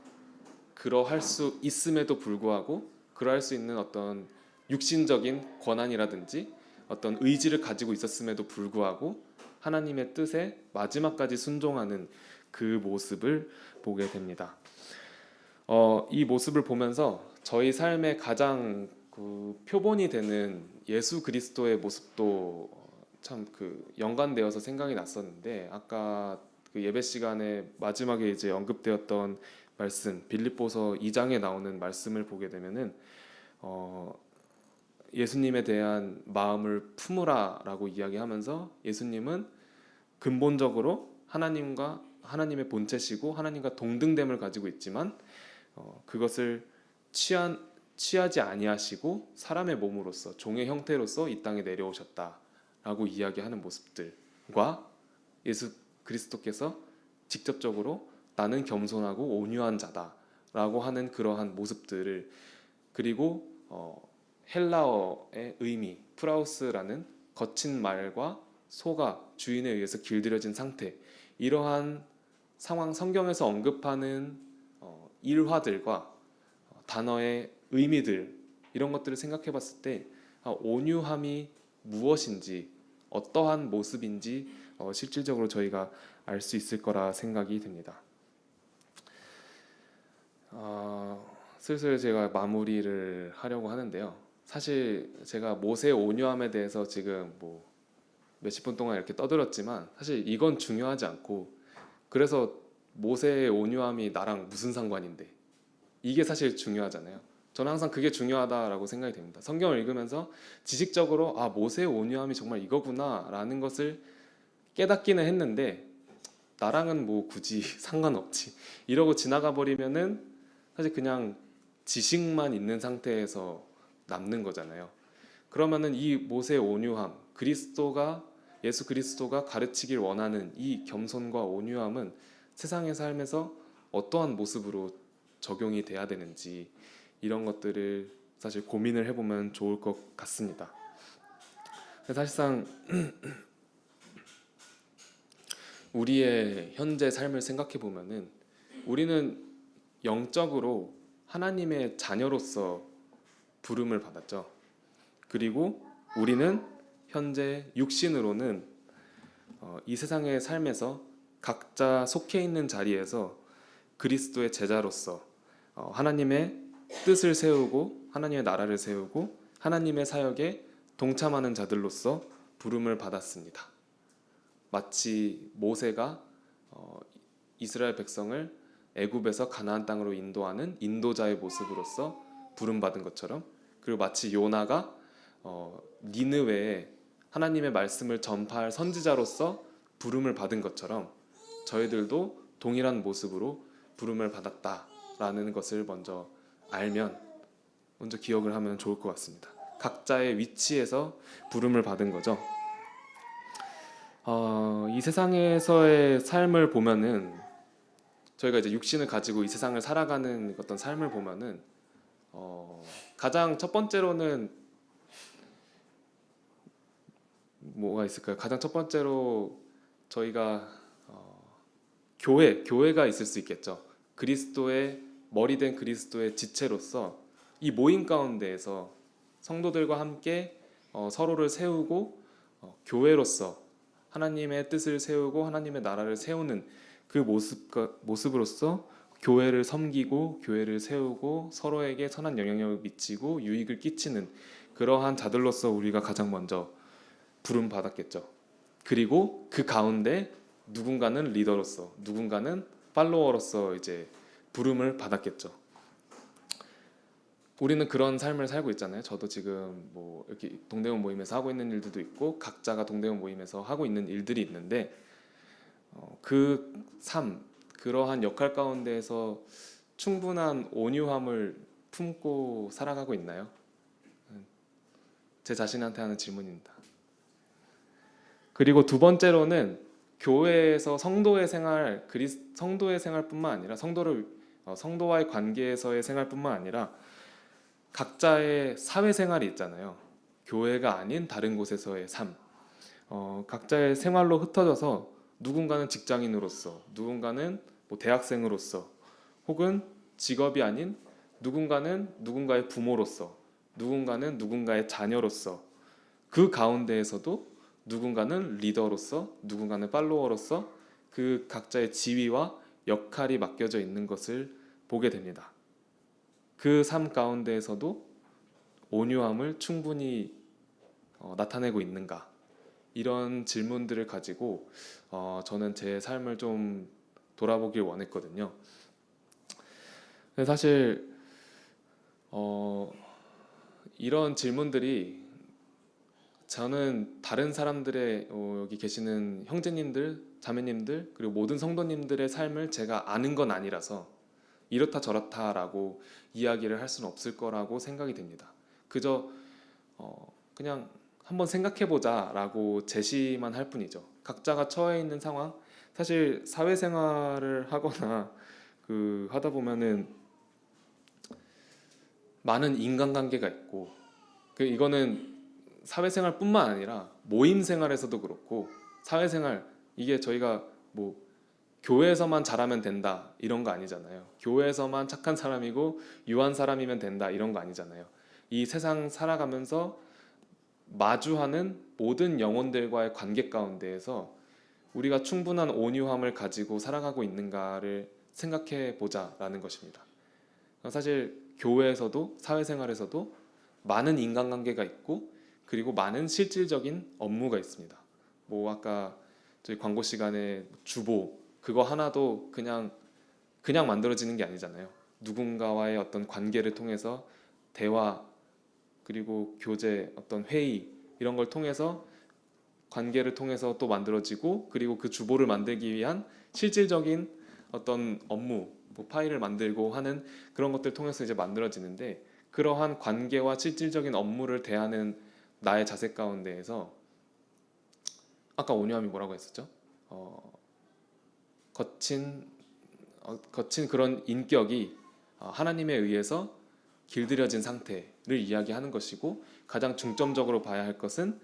그러할 수 있음에도 불구하고 그러할 수 있는 어떤 육신적인 권한이라든지 어떤 의지를 가지고 있었음에도 불구하고 하나님의 뜻에 마지막까지 순종하는 그 모습을 보게 됩니다. 이 모습을 보면서 저희 삶의 가장 그 표본이 되는 예수 그리스도의 모습도 참 그 연관되어서 생각이 났었는데 아까 그 예배 시간에 마지막에 이제 언급되었던 말씀 빌립보서 2장에 나오는 말씀을 보게 되면은 예수님에 대한 마음을 품으라라고 이야기하면서 예수님은 근본적으로 하나님과 하나님의 본체시고 하나님과 동등됨을 가지고 있지만 그것을 취하지 아니하시고 사람의 몸으로서 종의 형태로서 이 땅에 내려오셨다라고 이야기하는 모습들과 예수 그리스도께서 직접적으로 나는 겸손하고 온유한 자다라고 하는 그러한 모습들을, 그리고 헬라어의 의미 프라우스라는 거친 말과 소가 주인에 의해서 길들여진 상태, 이러한 상황, 성경에서 언급하는 일화들과 단어의 의미들, 이런 것들을 생각해 봤을 때 온유함이 무엇인지, 어떠한 모습인지 실질적으로 저희가 알 수 있을 거라 생각이 듭니다. 슬슬 제가 마무리를 하려고 하는데요. 사실 제가 모세의 온유함에 대해서 지금 뭐 몇십 분 동안 이렇게 떠들었지만 사실 이건 중요하지 않고, 그래서 모세의 온유함이 나랑 무슨 상관인데, 이게 사실 중요하잖아요. 저는 항상 그게 중요하다라고 생각이 됩니다. 성경을 읽으면서 지식적으로 모세의 온유함이 정말 이거구나라는 것을 깨닫기는 했는데, 나랑은 뭐 굳이 상관없지 이러고 지나가 버리면은 사실 그냥 지식만 있는 상태에서 남는 거잖아요. 그러면은 이 모세의 온유함, 예수 그리스도가 가르치길 원하는 이 겸손과 온유함은 세상의 삶에서 어떠한 모습으로 적용이 돼야 되는지, 이런 것들을 사실 고민을 해보면 좋을 것 같습니다. 사실상 우리의 현재 삶을 생각해 보면은 우리는 영적으로 하나님의 자녀로서 부름을 받았죠. 그리고 우리는 현재 육신으로는 이 세상의 삶에서 각자 속해 있는 자리에서 그리스도의 제자로서 하나님의 뜻을 세우고 하나님의 나라를 세우고 하나님의 사역에 동참하는 자들로서 부름을 받았습니다. 마치 모세가 이스라엘 백성을 애굽에서 가나안 땅으로 인도하는 인도자의 모습으로서 부름받은 것처럼, 그리고 마치 요나가 니느웨에 하나님의 말씀을 전파할 선지자로서 부름을 받은 것처럼 저희들도 동일한 모습으로 부름을 받았다라는 것을 먼저 기억을 하면 좋을 것 같습니다. 각자의 위치에서 부름을 받은 거죠. 이 세상에서의 삶을 보면은, 저희가 이제 육신을 가지고 이 세상을 살아가는 어떤 삶을 보면은 가장 첫 번째로는 뭐가 있을까요? 가장 첫 번째로 저희가 교회가 있을 수 있겠죠. 그리스도의 머리 된 그리스도의 지체로서 이 모임 가운데에서 성도들과 함께 서로를 세우고 교회로서 하나님의 뜻을 세우고 하나님의 나라를 세우는 그 모습으로서 교회를 섬기고 교회를 세우고 서로에게 선한 영향력을 미치고 유익을 끼치는 그러한 자들로서 우리가 가장 먼저 부름 받았겠죠. 그리고 그 가운데 누군가는 리더로서, 누군가는 팔로워로서 이제 부름을 받았겠죠. 우리는 그런 삶을 살고 있잖아요. 저도 지금 뭐 이렇게 동대문 모임에서 하고 있는 일들도 있고 각자가 동대문 모임에서 하고 있는 일들이 있는데 그 삶, 그러한 역할 가운데에서 충분한 온유함을 품고 살아가고 있나요? 제 자신한테 하는 질문입니다. 그리고 두 번째로는 교회에서 성도의 생활뿐만 아니라 성도와의 관계에서의 생활뿐만 아니라 각자의 사회생활이 있잖아요. 교회가 아닌 다른 곳에서의 삶, 각자의 생활로 흩어져서 누군가는 직장인으로서, 누군가는 뭐 대학생으로서, 혹은 직업이 아닌 누군가는 누군가의 부모로서, 누군가는 누군가의 자녀로서, 그 가운데에서도 누군가는 리더로서, 누군가는 팔로워로서 그 각자의 지위와 역할이 맡겨져 있는 것을 보게 됩니다. 그 삶 가운데에서도 온유함을 충분히 나타내고 있는가? 이런 질문들을 가지고 저는 제 삶을 좀 돌아보길 원했거든요. 사실 이런 질문들이 저는 다른 사람들의 여기 계시는 형제님들, 자매님들 그리고 모든 성도님들의 삶을 제가 아는 건 아니라서 이렇다 저렇다라고 이야기를 할 수는 없을 거라고 생각이 됩니다. 그저 그냥 한번 생각해보자라고 제시만 할 뿐이죠. 각자가 처해 있는 상황, 사실 사회생활을 하거나 하다 보면은 많은 인간관계가 있고 이거는 사회생활뿐만 아니라 모임생활에서도 그렇고 사회생활 이게 저희가 뭐 교회에서만 잘하면 된다 이런 거 아니잖아요. 교회에서만 착한 사람이고 유한 사람이면 된다 이런 거 아니잖아요. 이 세상 살아가면서 마주하는 모든 영혼들과의 관계 가운데에서 우리가 충분한 온유함을 가지고 살아가고 있는가를 생각해 보자라는 것입니다. 사실 교회에서도 사회생활에서도 많은 인간관계가 있고 그리고 많은 실질적인 업무가 있습니다. 뭐 아까 저희 광고 시간에 주보 그거 하나도 그냥 만들어지는 게 아니잖아요. 누군가와의 어떤 관계를 통해서 대화 그리고 교제 어떤 회의 이런 걸 통해서 관계를 통해서 또 만들어지고 그리고 그 주보를 만들기 위한 실질적인 어떤 업무 뭐 파일을 만들고 하는 그런 것들 통해서 이제 만들어지는데 그러한 관계와 실질적인 업무를 대하는 나의 자세 가운데에서 아까 온유함이 뭐라고 했었죠? 거친 거친 그런 인격이 하나님에 의해서 길들여진 상태를 이야기하는 것이고 가장 중점적으로 봐야 할 것은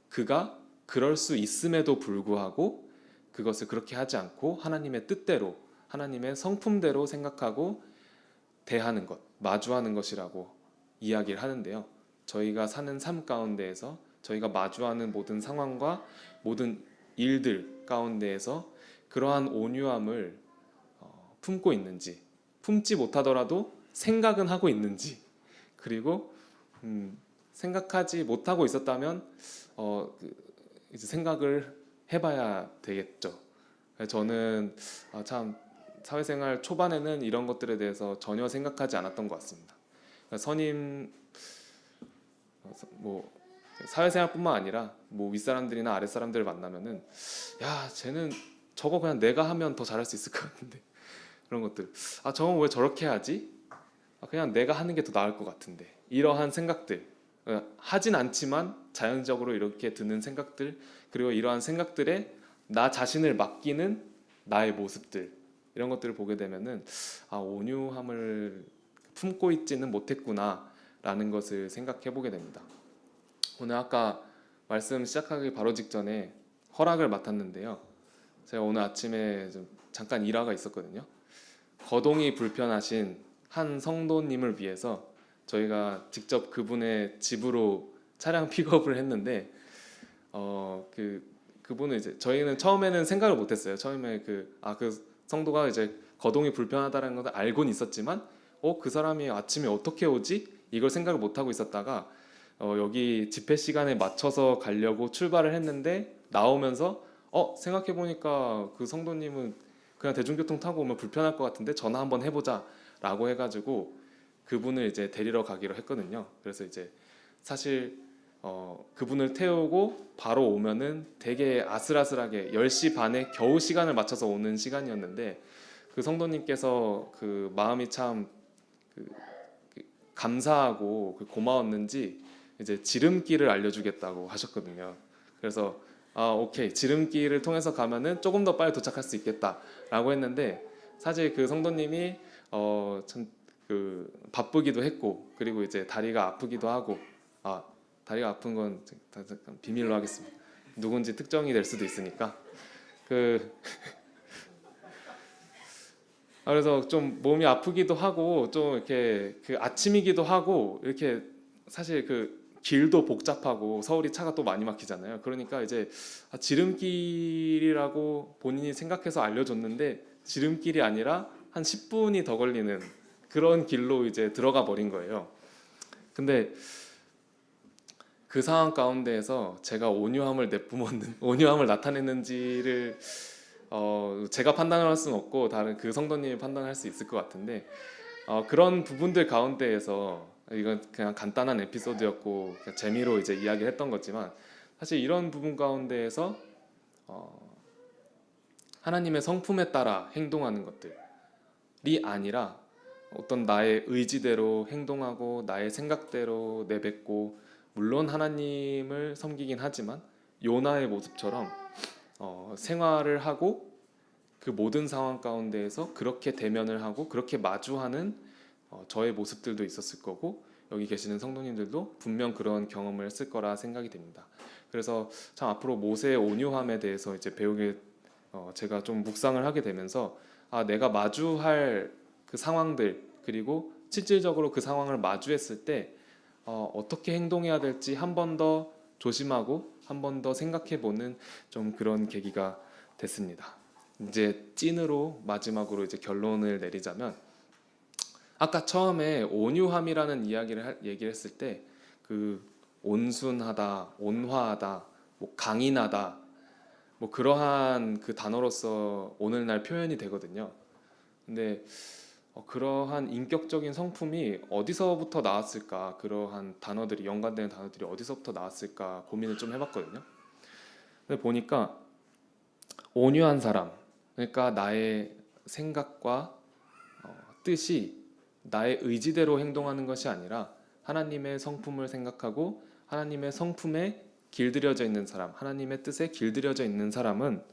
그가 그럴 수 있음에도 불구하고 그것을 그렇게 하지 않고 하나님의 뜻대로 하나님의 성품대로 생각하고 대하는 것, 마주하는 것이라고 이야기를 하는데요. 저희가 사는 삶 가운데에서 저희가 마주하는 모든 상황과 모든 일들 가운데에서 그러한 온유함을 품고 있는지, 품지 못하더라도 생각은 하고 있는지, 그리고 생각하지 못하고 있었다면 이제 생각을 해봐야 되겠죠. 저는 참 사회생활 초반에는 이런 것들에 대해서 전혀 생각하지 않았던 것 같습니다. 선임 뭐 사회생활뿐만 아니라 뭐 윗사람들이나 아랫사람들을 만나면은 야 쟤는 저거 그냥 내가 하면 더 잘할 수 있을 것 같은데 그런 것들 저건 왜 저렇게 하지? 그냥 내가 하는 게 더 나을 것 같은데 이러한 생각들 하진 않지만 자연적으로 이렇게 드는 생각들 그리고 이러한 생각들에 나 자신을 맡기는 나의 모습들 이런 것들을 보게 되면은 온유함을 품고 있지는 못했구나라는 것을 생각해 보게 됩니다. 오늘 아까 말씀 시작하기 바로 직전에 허락을 맡았는데요. 제가 오늘 아침에 좀 잠깐 일화가 있었거든요. 거동이 불편하신 한 성도님을 위해서 저희가 직접 그분의 집으로 차량 픽업을 했는데 그분은 이제 저희는 처음에는 생각을 못했어요. 처음에 그 성도가 이제 거동이 불편하다는 것을 알고는 있었지만 그 사람이 아침에 어떻게 오지? 이걸 생각을 못 하고 있었다가 여기 집회 시간에 맞춰서 가려고 출발을 했는데 나오면서 생각해 보니까 그 성도님은 그냥 대중교통 타고 오면 불편할 것 같은데 전화 한번 해보자라고 해가지고 그분을 이제 데리러 가기로 했거든요. 그래서 이제 사실 그분을 태우고 바로 오면은 되게 아슬아슬하게 10시 반에 겨우 시간을 맞춰서 오는 시간이었는데 그 성도님께서 그 마음이 참 감사하고 고마웠는지 이제 지름길을 알려주겠다고 하셨거든요. 그래서 오케이 지름길을 통해서 가면은 조금 더 빨리 도착할 수 있겠다라고 했는데 사실 그 성도님이 참 바쁘기도 했고 그리고 이제 다리가 아프기도 하고 다리가 아픈 건 비밀로 하겠습니다. 누군지 특정이 될 수도 있으니까 그래서 좀 몸이 아프기도 하고 좀 이렇게 아침이기도 하고 이렇게 사실 길도 복잡하고 서울이 차가 또 많이 막히잖아요. 그러니까 이제 지름길이라고 본인이 생각해서 알려줬는데 지름길이 아니라 한 10분이 더 걸리는 그런 길로 이제 들어가 버린 거예요. 근데 그 상황 가운데에서 제가 온유함을 온유함을 나타냈는지를 제가 판단을 할 수는 없고 다른 그 성도님이 판단할 수 있을 것 같은데 그런 부분들 가운데에서 이건 그냥 간단한 에피소드였고 그냥 재미로 이제 이야기를 했던 거지만 사실 이런 부분 가운데에서 하나님의 성품에 따라 행동하는 것들이 아니라 어떤 나의 의지대로 행동하고 나의 생각대로 내뱉고 물론 하나님을 섬기긴 하지만 요나의 모습처럼 생활을 하고 그 모든 상황 가운데에서 그렇게 대면을 하고 그렇게 마주하는 저의 모습들도 있었을 거고 여기 계시는 성도님들도 분명 그런 경험을 했을 거라 생각이 됩니다. 그래서 참 앞으로 모세의 온유함에 대해서 이제 배우게 제가 좀 묵상을 하게 되면서 내가 마주할 그 상황들 그리고 실질적으로 그 상황을 마주했을 때 어떻게 행동해야 될지 한 번 더 조심하고 한 번 더 생각해보는 좀 그런 계기가 됐습니다. 이제 찐으로 마지막으로 이제 결론을 내리자면 아까 처음에 온유함이라는 얘기를 했을 때 그 온순하다, 온화하다, 뭐 강인하다, 뭐 그러한 그 단어로서 오늘날 표현이 되거든요. 근데 그러한 인격적인 성품이 어디서부터 나왔을까? 그러한 단어들이 연관되는 단어들이 어디서부터 나왔을까 고민을 좀 해봤거든요. 근데 보니까 온유한 사람, 그러니까 나의 생각과 뜻이 나의 의지대로 행동하는 것이 아니라 하나님의 성품을 생각하고 하나님의 성품에 길들여져 있는 사람, 하나님의 뜻에 길들여져 있는 사람은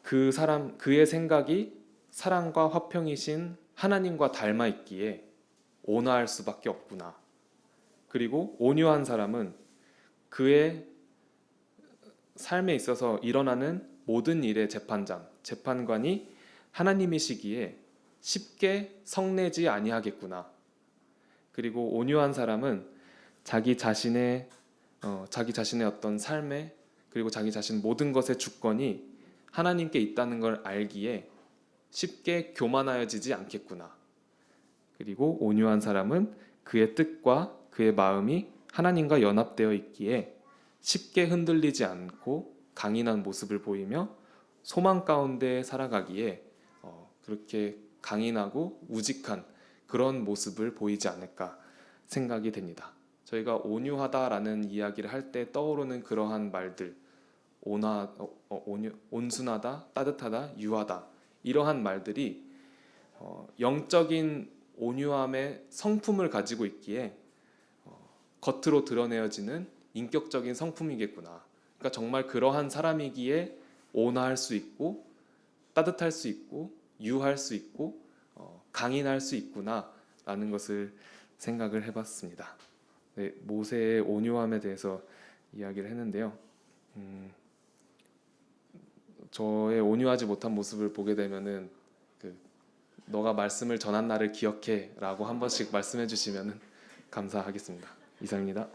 그의 생각이 사랑과 화평이신 하나님과 닮아 있기에 온화할 수밖에 없구나. 그리고 온유한 사람은 그의 삶에 있어서 일어나는 모든 일의 재판관이 하나님이시기에 쉽게 성내지 아니하겠구나. 그리고 온유한 사람은 자기 자신의 어떤 삶에 그리고 자기 자신 모든 것의 주권이 하나님께 있다는 걸 알기에 쉽게 교만하여지지 않겠구나. 그리고 온유한 사람은 그의 뜻과 그의 마음이 하나님과 연합되어 있기에 쉽게 흔들리지 않고 강인한 모습을 보이며 소망 가운데 살아가기에 그렇게 강인하고 우직한 그런 모습을 보이지 않을까 생각이 됩니다. 저희가 온유하다라는 이야기를 할 때 떠오르는 그러한 말들, 온순하다, 따뜻하다, 유하다 이러한 말들이 영적인 온유함의 성품을 가지고 있기에 겉으로 드러내어지는 인격적인 성품이겠구나. 그러니까 정말 그러한 사람이기에 온화할 수 있고 따뜻할 수 있고 유할 수 있고 강인할 수 있구나라는 것을 생각을 해봤습니다. 네, 모세의 온유함에 대해서 이야기를 했는데요. 저의 온유하지 못한 모습을 보게 되면은 너가 말씀을 전한 날을 기억해라고 한 번씩 말씀해 주시면은 감사하겠습니다. 이상입니다.